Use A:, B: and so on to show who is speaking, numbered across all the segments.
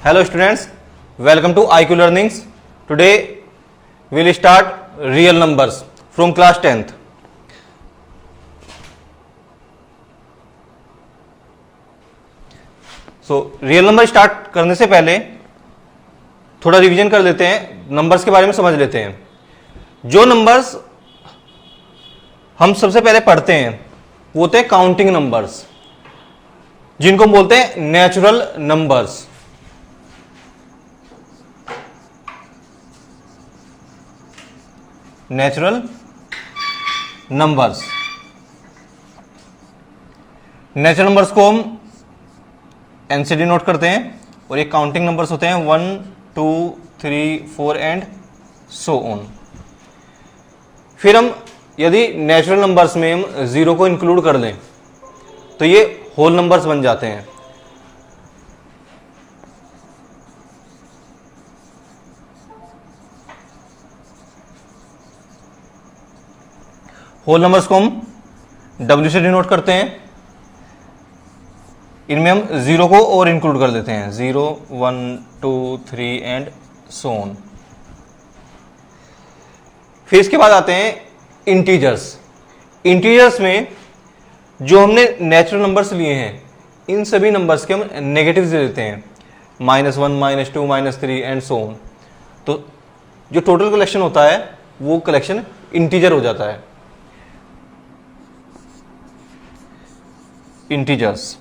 A: Hello students, welcome to IQ Learnings. Today we will start real numbers from class 10th. So real number start करने से पहले थोड़ा revision कर लेते हैं, नंबर्स के बारे में समझ लेते हैं. जो नंबर्स हम सबसे पहले पढ़ते हैं वो होते हैं काउंटिंग नंबर्स, जिनको हम बोलते हैं natural numbers. Natural numbers. Natural numbers को हम एनसीडी नोट करते हैं और ये काउंटिंग नंबर्स होते हैं 1, 2, 3, 4 एंड सो ऑन. फिर हम यदि नेचुरल नंबर्स में हम जीरो को इंक्लूड कर लें तो ये होल नंबर्स बन जाते हैं. होल नंबर्स को हम डब्ल्यू से डिनोट करते हैं. इनमें हम जीरो को और इंक्लूड कर देते हैं, 0, 1, 2, 3 एंड सो ऑन. फिर इसके बाद आते हैं इंटीजर्स. इंटीजर्स में जो हमने नेचुरल नंबर्स लिए हैं इन सभी नंबर्स के हम नेगेटिव दे देते हैं, -1, -2, -3 एंड सो ऑन. तो जो टोटल कलेक्शन होता है वो कलेक्शन इंटीजर हो जाता है. इंटीजर्स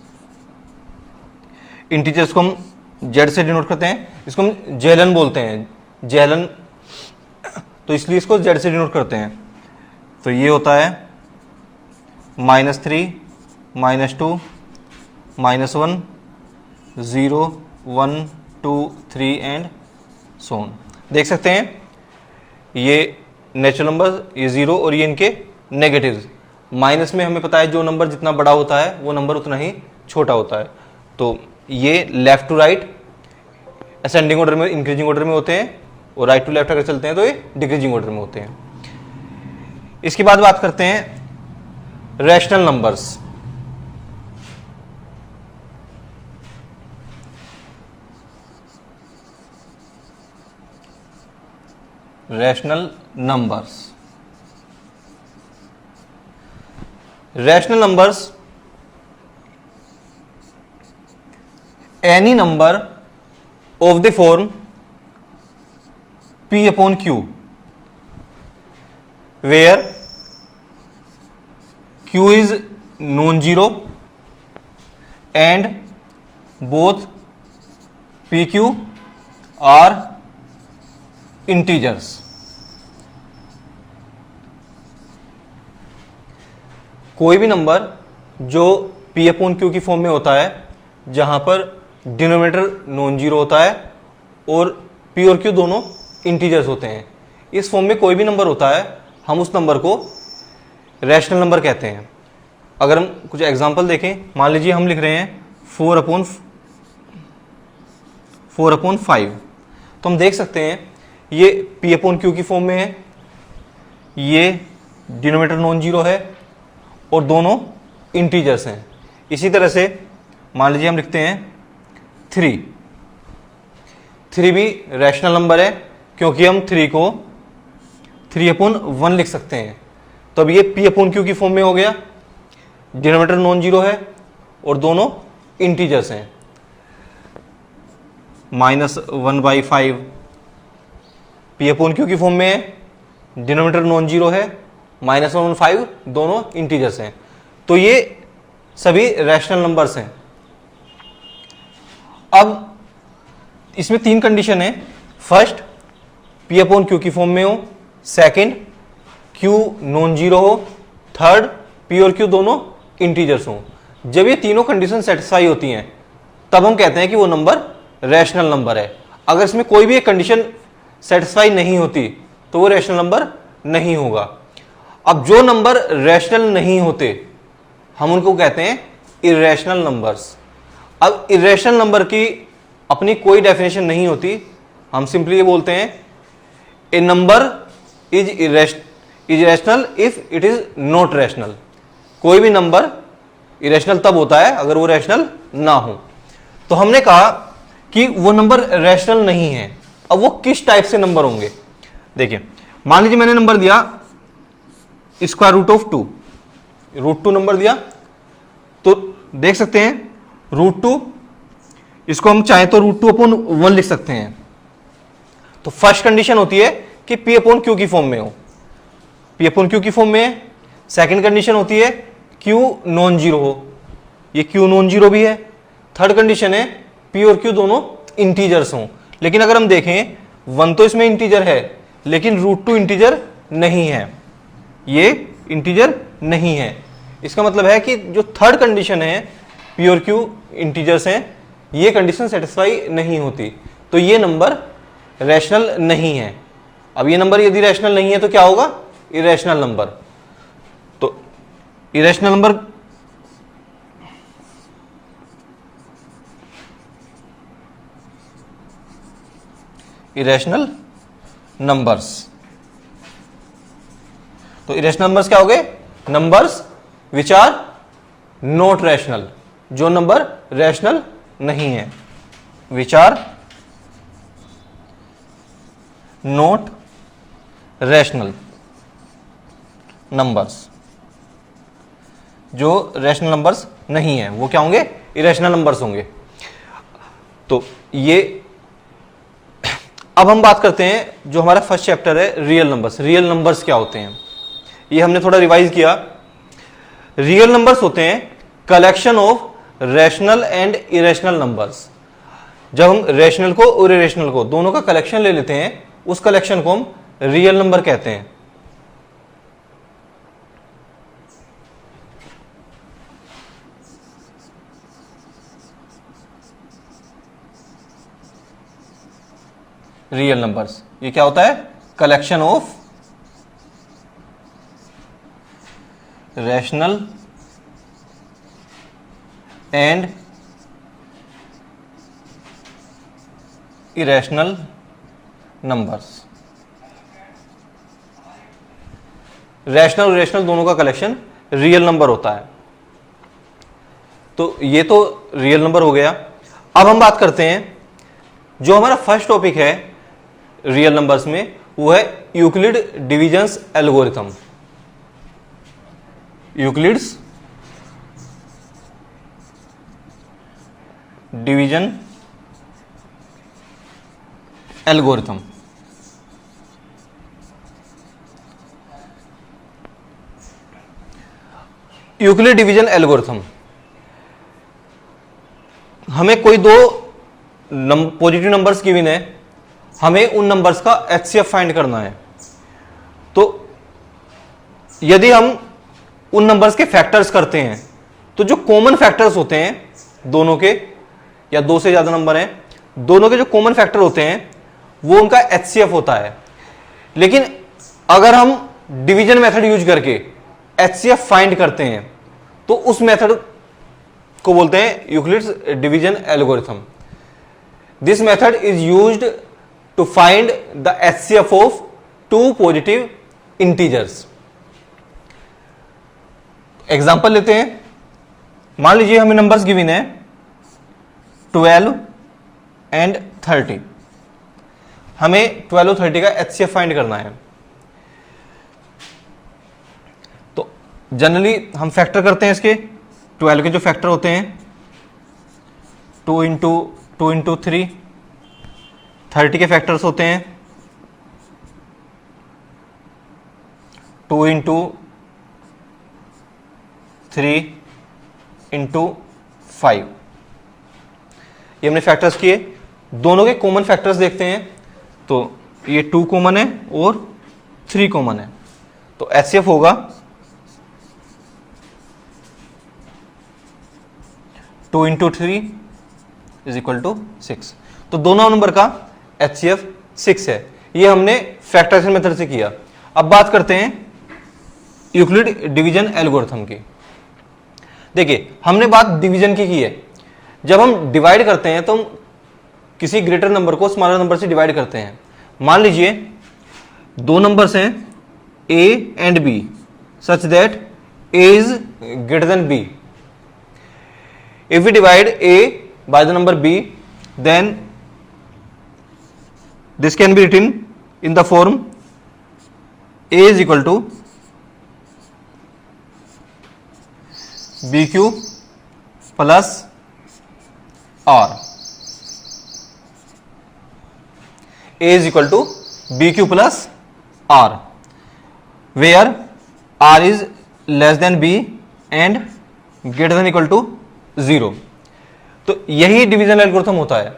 A: को हम जेड से डिनोट करते हैं. इसको हम जेलन बोलते हैं, जेलन, तो इसलिए इसको जेड से डिनोट करते हैं. तो ये होता है -3, -2, -1, 0, 1, 2, 3 एंड सो ऑन. देख सकते हैं ये नेचुरल नंबर, ये जीरो और ये इनके नेगेटिव्स. माइनस में हमें पता है जो नंबर जितना बड़ा होता है वो नंबर उतना ही छोटा होता है. तो ये left to right ascending order में, इंक्रीजिंग ऑर्डर में होते हैं, और राइट टू लेफ्ट अगर चलते हैं तो ये डिक्रीजिंग ऑर्डर में होते हैं. इसके बाद बात करते हैं rational numbers. Rational numbers. Rational numbers any number of the form p upon q where q is non-zero and both pq are integers. कोई भी नंबर जो p अपॉन q की फॉर्म में होता है जहां पर डिनोमिनेटर नॉन जीरो होता है और p और q दोनों इंटीजर्स होते हैं, इस फॉर्म में कोई भी नंबर होता है हम उस नंबर को रैशनल नंबर कहते हैं. अगर हम कुछ एग्जांपल देखें, मान लीजिए हम लिख रहे हैं 4/5, तो हम देख सकते हैं ये p अपॉन q की फॉर्म में है, ये डिनोमिनेटर नॉन जीरो है और दोनों इंटीजर्स हैं. इसी तरह से मान लीजिए हम लिखते हैं 3 भी रैशनल नंबर है क्योंकि हम 3 को 3/1 लिख सकते हैं. तो अब ये p अपॉन q की फॉर्म में हो गया, डिनोमिनेटर नॉन जीरो है और दोनों इंटीजर्स हैं. -1/5 p अपॉन q की फॉर्म में है, डिनोमिनेटर नॉन जीरो है, -1/5 दोनों इंटीजर्स हैं. तो ये सभी रैशनल नंबर्स हैं. अब इसमें 3 कंडीशन है. फर्स्ट, p अपॉन q की फॉर्म में हो. सेकंड, q नॉन जीरो हो. थर्ड, p और q दोनों इंटीजर्स हो. जब ये तीनों कंडीशन सेटिस्फाई होती हैं तब हम कहते हैं कि वो नंबर रैशनल नंबर है. अगर इसमें कोई भी एक कंडीशन सेटिस्फाई नहीं होती तो वो रैशनल नंबर नहीं होगा. अब जो नंबर रैशनल नहीं होते हम उनको कहते हैं इर्रेशनल नंबर्स. अब इर्रेशनल नंबर की अपनी कोई डेफिनेशन नहीं होती, हम सिंपली ये बोलते हैं a number is irrational if it is not rational. कोई भी नंबर इरेशनल तब होता है अगर वो रैशनल ना हो. तो हमने कहा कि वो नंबर रैशनल नहीं है। अब वो किस टाइप से नंबर होंगे, देखिए मान लीजिए मैंने नंबर दिया स्क्वायर रूट ऑफ 2, √2 नंबर दिया, तो देख सकते हैं √2, इसको हम चाहे तो √2/1 लिख सकते हैं। तो फर्स्ट कंडीशन होती है कि P/Q की फॉर्म में हो, P/Q की फॉर्म में है। सेकंड कंडीशन होती है Q नॉन जीरो हो, ये Q नॉन जीरो भी है। थर्ड कंडीशन है P और Q दोनों इंटीजर्स हों। लेकिन अगर हम देखें 1 तो इसमें इंटीजर है, लेकिन √2 इंटीजर नहीं है, ये इंटीजर नहीं है। इसका मतलब है कि जो थर्ड कंडीशन है P और Q इंटीजर्स हैं, ये कंडीशन सेटिस्फाई नहीं होती, तो ये नंबर रैशनल नहीं है। अब ये नंबर यदि रैशनल नहीं है तो क्या होगा, इरेशनल नंबर। तो इरेशनल नंबर इरेशनल नंबर्स, तो इरेशनल नंबर्स क्या हो गए, numbers which are not rational, जो नंबर रैशनल नहीं है, which are not rational numbers, जो रैशनल नंबर्स नहीं है वो क्या होंगे, इरेशनल नंबर्स होंगे। तो ये अब हम बात करते हैं जो हमारा फर्स्ट चैप्टर है रियल नंबर्स। रियल नंबर्स क्या होते हैं, ये हमने थोड़ा रिवाइज किया। रियल नंबर्स होते हैं collection of rational and irrational numbers. जब हम रैशनल को और इरेशनल को दोनों का कलेक्शन ले लेते हैं, उस कलेक्शन को हम रियल नंबर कहते हैं। रियल नंबर्स, ये क्या होता है, collection of rational and irrational numbers. Rational और इरेशनल दोनों का कलेक्शन रियल नंबर होता है। तो ये तो रियल नंबर हो गया। अब हम बात करते हैं जो हमारा फर्स्ट टॉपिक है रियल नंबर्स में, वो है Euclid divisions algorithm. Euclid's division algorithm. Euclid division algorithm, हमें कोई दो पॉजिटिव नंबर्स गिवन है, हमें उन नंबर्स का एचसीएफ फाइंड करना है। तो यदि हम उन नंबर्स के फैक्टर्स करते हैं, तो जो कॉमन फैक्टर्स होते हैं दोनों के, या दो से ज्यादा नंबर हैं, दोनों के जो कॉमन फैक्टर होते हैं वो उनका एचसीएफ होता है। लेकिन अगर हम डिवीजन मेथड यूज करके एचसीएफ फाइंड करते हैं, तो उस मेथड को बोलते हैं Euclid's division algorithm. This method is used to find the HCF of two positive integers. Example लेते हैं, मान लीजिए हमें नंबर्स गिवन है 12 एंड 30। हमें 12 और 30 का एचसीएफ फाइंड करना है। तो जनरली हम फैक्टर करते हैं इसके, 12 के जो फैक्टर होते हैं 2 इंटू 3, 30 के फैक्टर्स होते हैं 2 इंटू 3 इंटू 5। ये हमने फैक्टर्स किए। दोनों के कॉमन फैक्टर्स देखते हैं, तो ये 2 कॉमन है और 3 कॉमन है, तो एचसीएफ होगा 2 इंटू 3 इज इक्वल टू 6। तो दोनों नंबर का एचसीएफ 6 है। ये हमने फैक्टराइजेशन मेथड से किया। अब बात करते हैं यूक्लिड डिवीजन एल्गोरिथम की। देखिए हमने बात डिवीजन की है। जब हम डिवाइड करते हैं तो हम किसी ग्रेटर नंबर को स्मॉलर नंबर से डिवाइड करते हैं। मान लीजिए दो नंबर्स हैं a and b such that a is greater than b। If we divide a by the number b, then this can be written in the form A is equal to BQ plus R. A is equal to BQ plus R, where R is less than B and greater than equal to 0. तो यही division algorithm होता है।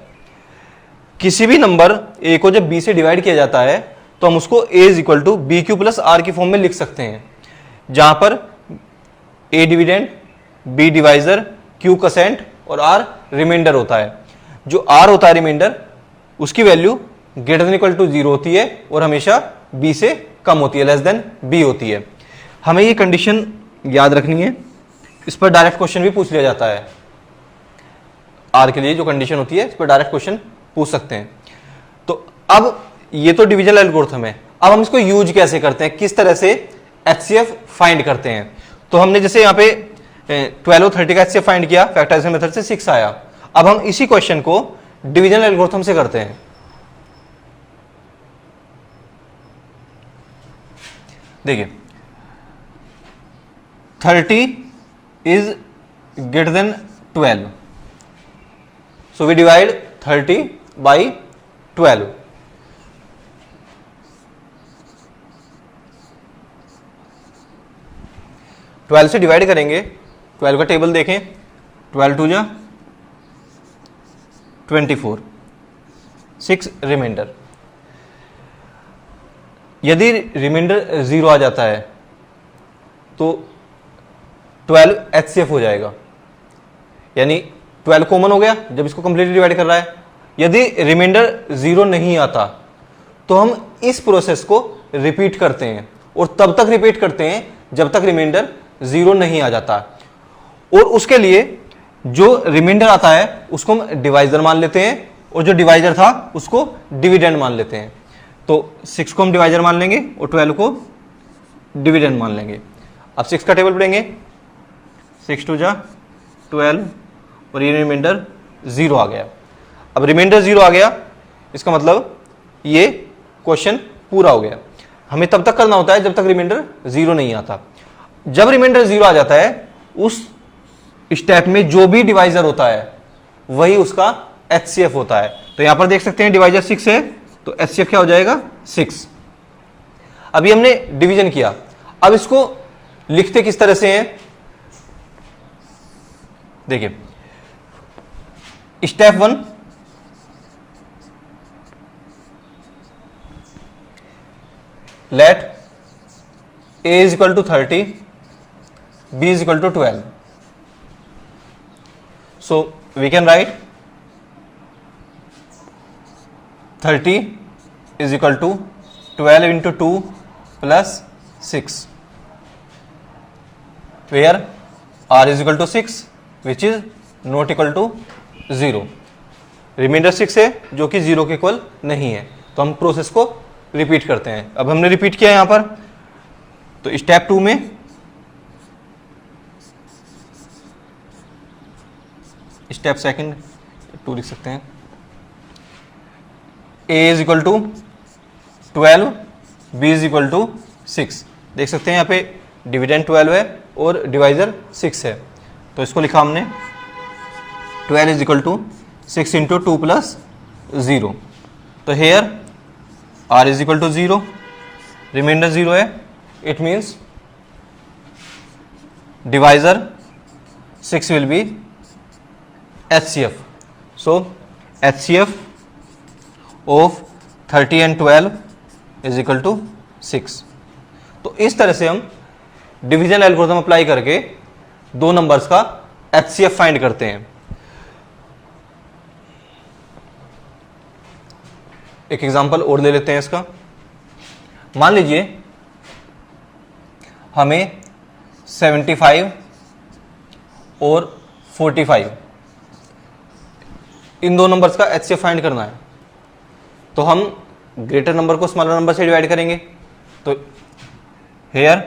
A: किसी भी number A को जब B से divide किया जाता है तो हम उसको a is equal to b q plus r की फॉर्म में लिख सकते हैं, जहां पर a dividend, b divisor, q quotient और आर रिमाइंडर होता है। जो आर होता है रिमाइंडर, उसकी value greater than equal to 0 होती है और हमेशा बी से कम होती है, लेस देन बी होती है। हमें ये कंडीशन याद रखनी है, इस पर डायरेक्ट क्वेश्चन भी पूछ लिया जाता है। आर के लिए जो कंडीशन होती है इस पर डायरेक्ट क्वेश्चन पूछ सकते हैं। तो अब ये तो डिविजनल एल्गोरिथम है, अब हम इसको यूज कैसे करते हैं, किस तरह से एचसीएफ फाइंड करते हैं। तो हमने जैसे यहाँ पे 12 और 30 का एचसीएफ फाइंड किया, फैक्टराइजेशन मेथड से 6 आया। अब हम इसी क्वेश्चन को डिविजनल एल्गोरिथम से करते हैं। देखिए 30 is greater then 12, so we divide 30 by 12. Twelve से डिवाइड करेंगे, 12 का टेबल देखें, 12 टू जा 24, 6 रिमाइंडर। यदि रिमाइंडर 0 आ जाता है तो 12 एचसीएफ हो जाएगा, यानी 12 कॉमन हो गया जब इसको कंप्लीटली डिवाइड कर रहा है। यदि रिमाइंडर 0 नहीं आता तो हम इस प्रोसेस को रिपीट करते हैं और तब तक रिपीट करते हैं जब तक रिमाइंडर 0 नहीं आ जाता। और उसके लिए जो रिमाइंडर आता है उसको हम डिवाइजर मान लेते हैं और जो डिवाइजर था उसको डिविडेंड मान लेते हैं। तो 6 को हम डिवाइजर मान लेंगे और 12 को डिविडेंड मान लेंगे। अब 6 का टेबल पढ़ेंगे, 6 टू जा 12 और ये रिमाइंडर 0 आ गया। अब रिमाइंडर 0 आ गया, इसका मतलब ये क्वेश्चन पूरा हो गया। हमें तब तक करना होता है जब तक रिमाइंडर 0 नहीं आता। जब रिमाइंडर 0 आ जाता है उस स्टेप में जो भी डिवाइजर होता है वही उसका एचसीएफ होता है। तो यहां पर देख सकते हैं डिवाइजर 6 है तो एचसीएफ क्या हो जाएगा 6। अभी हमने डिवीजन किया, अब इसको लिखते किस तरह से हैं, देखिए step 1, let a is equal to 30, b is equal to 12. So we can write 30 is equal to 12 into 2 plus 6, where r is equal to 6 which is not equal to 0. Reminder 6 है जो कि 0 के इक्वल नहीं है, तो हम process को repeat करते हैं। अब हमने रिपीट किया यहां पर, तो स्टेप 2 में स्टेप सेकंड 2 लिख सकते हैं, a is equal to 12, b is equal to 6। देख सकते हैं यहाँ पे डिविडेंड 12 है और डिवाइजर 6 है, तो इसको लिखा हमने 12 is equal to 6 into 2 plus 0। तो here r is equal to 0, remainder 0 है, it means divisor 6 will be HCF. So HCF of 30 and 12 is equal to 6. तो इस तरह से हम डिवीजन एल्गोरिथम अप्लाई करके दो नंबर्स का HCF फाइंड करते हैं। एक एग्जांपल और ले लेते हैं इसका। मान लीजिए हमें 75 और 45 इन दो नंबर्स का एचसीएफ फाइंड करना है, तो हम ग्रेटर नंबर को स्मॉलर नंबर से डिवाइड करेंगे। तो here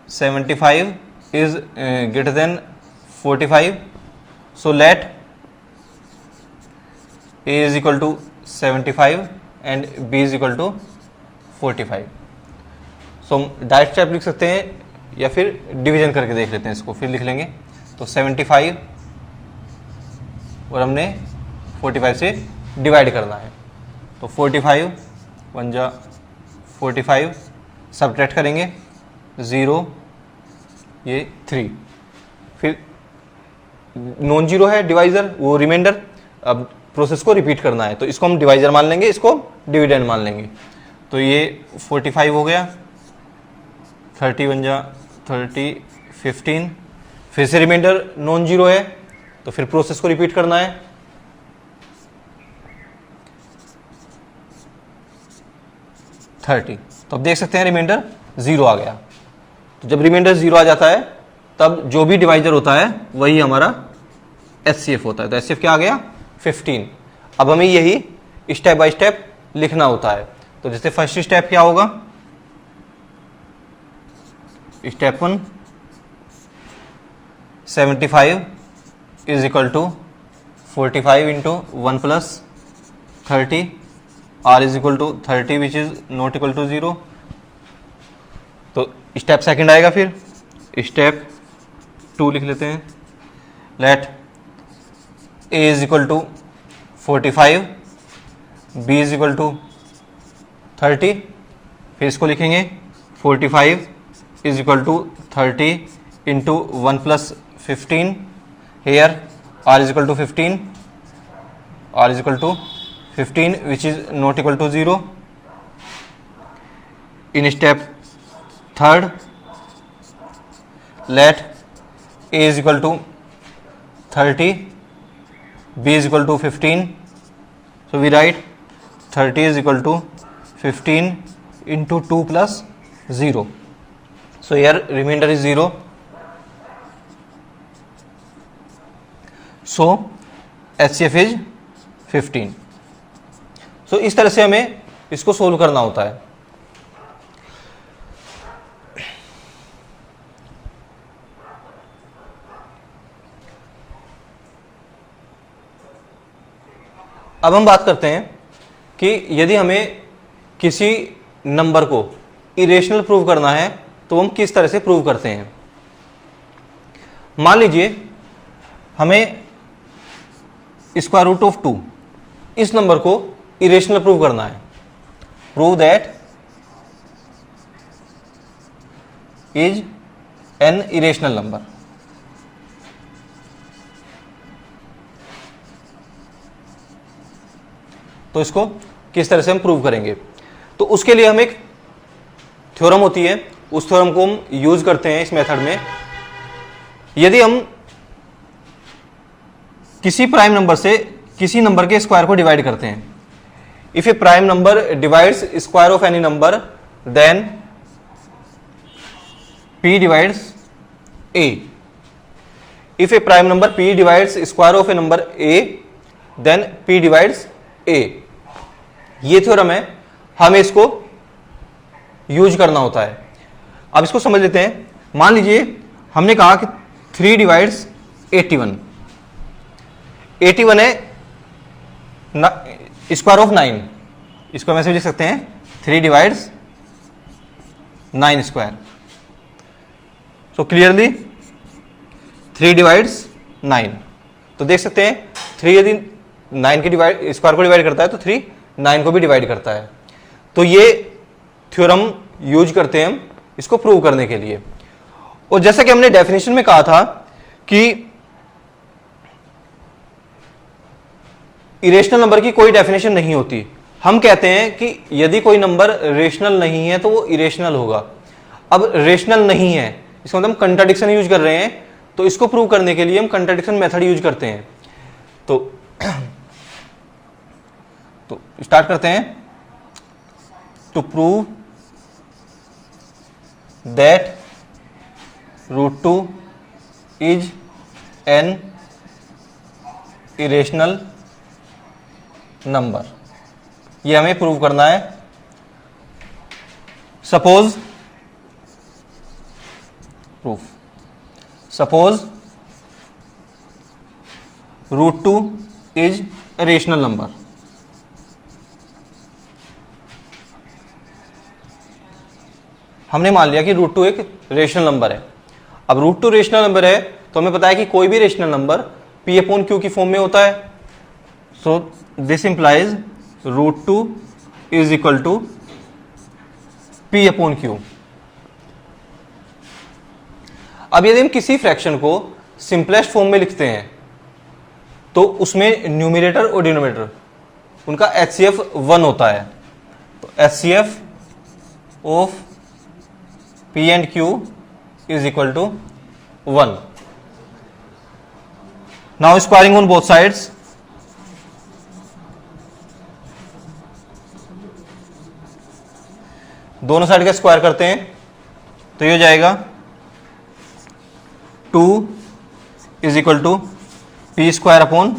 A: 75 is greater than 45, so let a is equal to 75 and b is equal to 45। So हम डायरेक्ट स्टेप लिख सकते हैं या फिर डिवीजन करके देख लेते हैं इसको, फिर लिख लेंगे। तो 75 और हमने 45 से डिवाइड करना है, तो 45 1 जा 45, सब्ट्रैक्ट करेंगे 0 ये 3, फिर नॉन जीरो है डिवाइजर वो रिमाइंडर। अब प्रोसेस को रिपीट करना है तो इसको हम डिवाइजर मान लेंगे, इसको डिविडेंड मान लेंगे। तो ये 45 हो गया, 30 1 जा 30 15, फिर से रिमाइंडर नॉन जीरो है तो फिर प्रोसेस को रिपीट करना है। तो अब देख सकते हैं रिमाइंडर 0 आ गया। तो जब रिमाइंडर 0 आ जाता है तब जो भी डिवाइजर होता है वही हमारा एचसीएफ होता है। तो एचसीएफ क्या आ गया 15। अब हमें यही स्टेप बाय स्टेप लिखना होता है। तो जैसे फर्स्ट स्टेप क्या होगा, step 1 75 is equal to 45 into 1 plus 30, r is equal to 30 which is not equal to 0। तो स्टेप सेकंड आएगा, फिर स्टेप 2 लिख लेते हैं, let a is equal to 45, b is equal to 30, फिर इसको लिखेंगे 45 is equal to 30 into 1 plus 15, here r is equal to 15, r is equal to 15 which is not equal to 0। In step third let a is equal to 30, b is equal to 15, so we write 30 is equal to 15 into 2 plus 0, so here remainder is 0, so HCF is 15। so इस तरह से हमें इसको solve करना होता है। अब हम बात करते हैं कि यदि हमें किसी नंबर को इरेशनल प्रूव करना है तो हम किस तरह से प्रूव करते हैं। मान लीजिए हमें स्क्वायर रूट ऑफ 2 इस नंबर को इरेशनल प्रूव करना है। Prove that is an irrational number. तो इसको किस तरह से हम प्रूव करेंगे, तो उसके लिए हम एक थ्योरम होती है, उस थ्योरम को हम यूज करते हैं इस मेथड में। यदि हम किसी प्राइम नंबर से किसी नंबर के स्क्वायर को डिवाइड करते हैं, if a prime number divides square of any number then p divides a। If a prime number p divides square of a number a then p divides a। ये theorem है, हमें इसको use करना होता है। अब इसको समझ लेते हैं। मान लीजिए हमने कहा कि 3 डिवाइड्स 81, 81 है स्क्वायर ऑफ 9, इसको हम ऐसे लिख सकते हैं 3 divides 9 square. So clearly 3 divides 9, तो देख सकते हैं 3 यदि 9 के डिवाइड स्क्वायर को डिवाइड करता है तो 3 9 को भी डिवाइड करता है। तो ये थ्योरम यूज करते हैं हम इसको प्रूव करने के लिए। और जैसा कि हमने डेफिनेशन में कहा था कि इरेशनल नंबर की कोई डेफिनेशन नहीं होती। हम कहते हैं कि यदि कोई नंबर रेशनल नहीं है तो वो इरेशनल होगा। अब रेशनल नहीं है इसका मतलब हम कंट्राडिक्शन यूज कर रहे हैं, तो इसको प्रूव करने के लिए हम कंट्राडिक्शन मेथड यूज करते हैं। तो स्टार्ट करते हैं। To prove that √2 is an irrational number, ये हमें प्रूव करना है। Suppose √2 is rational number. हमने मान लिया कि रूट टू एक रेशनल नंबर है। अब रूट टू रेशनल नंबर है तो हमें पता है कि कोई भी rational number p upon q की फॉर्म में होता है। So this implies root two is equal to p upon q. अब यदि हम किसी फ्रैक्शन को सिंपलेस्ट फॉर्म में लिखते हैं तो उसमें न्यूमरेटर और डिनोमिनेटर उनका HCF 1 होता है। तो HCF of P and Q is equal to 1। Now squaring on both sides, दोनों साइड का स्क्वायर करते हैं तो ये हो जाएगा 2 is equal to p square upon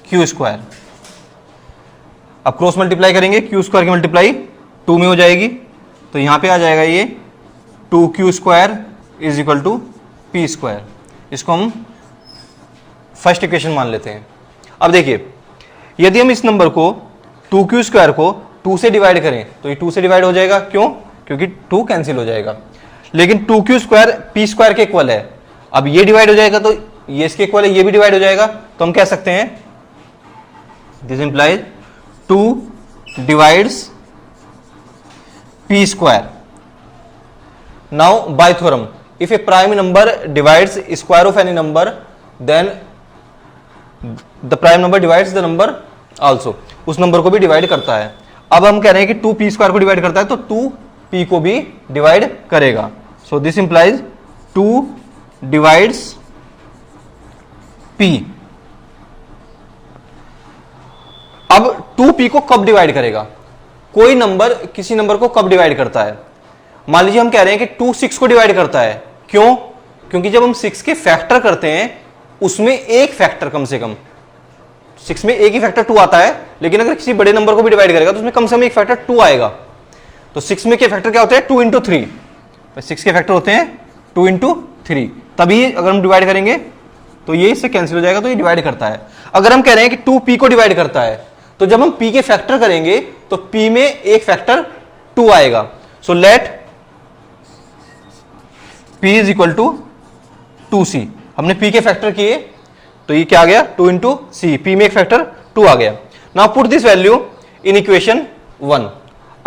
A: q square. अब क्रॉस मल्टीप्लाई करेंगे, क्यू स्क्वायर की मल्टीप्लाई 2 में हो जाएगी तो यहां पे आ जाएगा ये 2q square is equal to p square. इसको हम फर्स्ट इक्वेशन मान लेते हैं। अब देखिए यदि हम इस नंबर को 2q स्क्वायर को 2 से डिवाइड करें तो ये 2 से डिवाइड हो जाएगा, क्यों? क्योंकि 2 कैंसिल हो जाएगा। लेकिन 2q स्क्वायर पी स्क्वायर के इक्वल है। अब ये डिवाइड हो जाएगा तो ये इसके इक्वल है, ये भी डिवाइड हो जाएगा। तो हम कह सकते हैं this implies 2 divides p square. Now by theorem if a prime number divides square of any number then the prime number divides the number also, उस नंबर को भी डिवाइड करता है। अब हम कह रहे हैं कि 2 पी स्क्वायर को डिवाइड करता है तो 2 पी को भी डिवाइड करेगा। सो दिस इंप्लाइज 2 डिवाइड्स पी। अब 2p को कब डिवाइड करेगा? कोई नंबर किसी नंबर को कब डिवाइड करता है? मान लीजिए हम कह रहे हैं कि 2 6 को डिवाइड करता है, क्यों? क्योंकि जब हम 6 के फैक्टर करते हैं उसमें एक फैक्टर कम से कम, 6 में एक ही फैक्टर 2 आता है, लेकिन अगर किसी बड़े नंबर को भी डिवाइड करेगा तो उसमें कम से कम एक फैक्टर 2 आएगा। तो 6 में के फैक्टर क्या होते हैं? 2 इंटू 3। 6 के फैक्टर होते हैं 2 इंटू 3। तभी अगर हम डिवाइड करेंगे तो ये इससे कैंसिल हो जाएगा, तो ये डिवाइड करता है। अगर हम कह रहे हैं कि 2p को डिवाइड करता है तो जब हम p के फैक्टर करेंगे तो p में एक फैक्टर 2 आएगा। So let p is equal to 2c। हमने p के फैक्टर किए तो ये क्या आ गया? 2 इंटू सी, p में एक फैक्टर 2 आ गया। Now put this value in equation 1।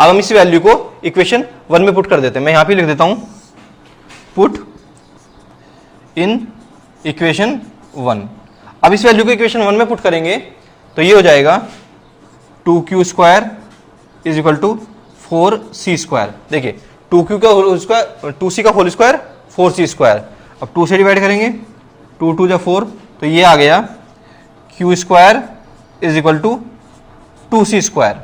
A: अब हम इस वैल्यू को इक्वेशन 1 में पुट कर देते हैं। मैं यहां पे लिख देता हूं पुट इन इक्वेशन 1। अब इस वैल्यू को इक्वेशन 1 में पुट करेंगे तो ये हो जाएगा 2q square is equal to 4c square. देखिए 2q का होल स्क्वायर 2c का होल स्क्वायर 4c स्क्वायर। अब 2 से डिवाइड करेंगे 2 2 जा 4 तो ये आ गया q square is equal to 2c square.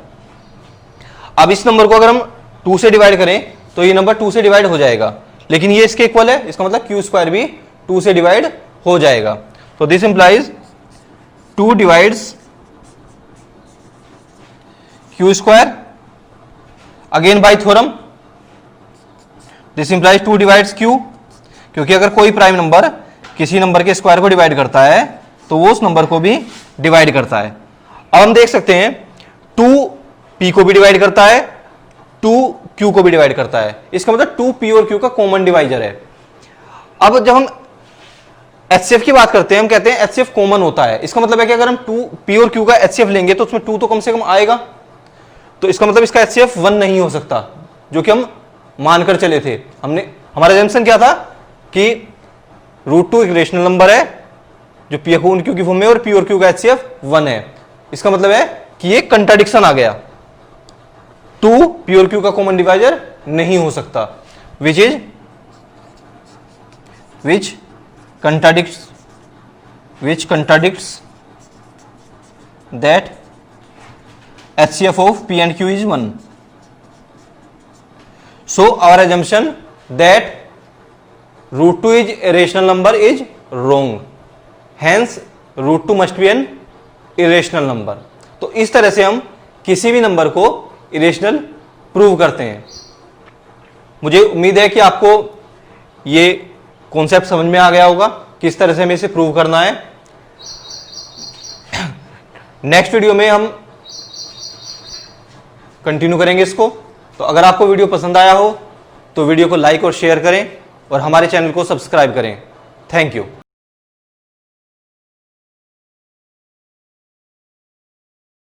A: अब इस नंबर को अगर हम 2 से डिवाइड करें तो ये नंबर 2 से डिवाइड हो जाएगा, लेकिन ये इसके इक्वल है, इसका मतलब q स्क्वायर भी 2 से डिवाइड हो जाएगा। तो this implies 2 divides q square again bye theorem. This implies 2 divides q, क्योंकि अगर कोई प्राइम नंबर किसी नंबर के स्क्वायर को डिवाइड करता है तो वो उस नंबर को भी डिवाइड करता है। अब हम देख सकते हैं 2 p को भी डिवाइड करता है, 2 q को भी डिवाइड करता है। इसका मतलब 2 p और q का कॉमन डिवाइजर है। अब जब हम HCF की बात करते हैं हम कहते हैं HCF कॉमन होता है। इसका मतलब है कि अगर हम 2 p और q का HCF लेंगे तो उसमें 2 तो कम से कम आएगा, तो इसका मतलब इसका HCF 1 नहीं हो सकता, जो कि हम मानकर चले थे। हमारा अजम्पशन क्या था कि √2 एक रेशनल नंबर है जो p अपॉन q की फॉर्म में और p और q का HCF 1 है। इसका मतलब है कि ये कंट्राडिक्शन आ गया, 2 p और q का कॉमन डिवाइजर नहीं हो सकता, which contradicts that HCF of p and q is 1. So our assumption that √2 is a rational number is wrong. Hence √2 must be an irrational number. तो इस तरह से हम किसी भी नंबर को इरेशनल प्रूव करते हैं। मुझे उम्मीद है कि आपको ये कॉन्सेप्ट समझ में आ गया होगा किस तरह से हमें इसे प्रूव करना है। नेक्स्ट वीडियो में हम कंटिन्यू करेंगे इसको। तो अगर आपको वीडियो पसंद आया हो तो वीडियो को लाइक और शेयर करें और हमारे चैनल को सब्सक्राइब करें। Thank you.